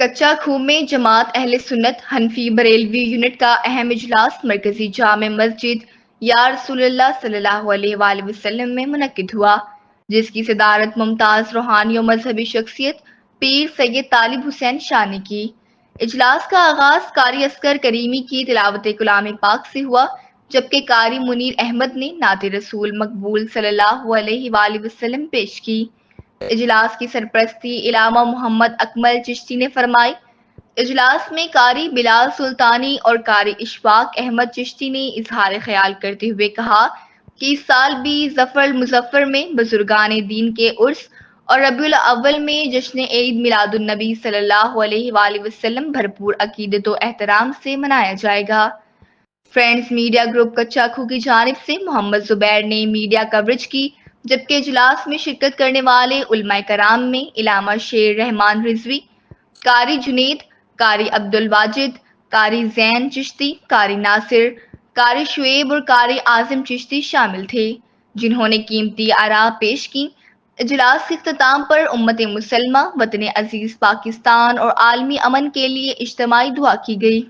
کچا کھوہ میں جماعت اہل سنت حنفی بریلوی یونٹ کا اہم اجلاس مرکزی جامع مسجد یا رسول اللہ صلی اللہ علیہ وآلہ وسلم میں منعقد ہوا، جس کی صدارت ممتاز روحانی و مذہبی شخصیت پیر سید طالب حسین شاہ نے کی۔ اجلاس کا آغاز قاری اصغر کریمی کی تلاوت کلام پاک سے ہوا، جبکہ قاری منیر احمد نے نعت رسول مقبول صلی اللہ علیہ وآلہ وسلم پیش کی۔ اجلاس کی سرپرستی علامہ محمد اکمل چشتی نے فرمائی۔ اجلاس میں قاری بلال سلطانی اور قاری اشفاق احمد چشتی نے اظہار خیال کرتے ہوئے کہا کہ اس سال بھی ظفر المظفر میں بزرگان دین کے عرس اور ربیع الاول میں جشن عید میلاد النبی صلی اللہ علیہ وآلہ وسلم بھرپور عقیدت و احترام سے منایا جائے گا۔ فرینڈز میڈیا گروپ کچا کھوہ کی جانب سے محمد زبیر نے میڈیا کوریج کی، جبکہ اجلاس میں شرکت کرنے والے علماء کرام میں علامہ شیر رحمان رضوی، قاری جنید، قاری عبدالواجد، قاری زین چشتی، قاری ناصر، قاری شعیب اور قاری اعظم چشتی شامل تھے، جنہوں نے قیمتی آراء پیش کی۔ اجلاس کے اختتام پر امت مسلمہ، وطن عزیز پاکستان اور عالمی امن کے لیے اجتماعی دعا کی گئی۔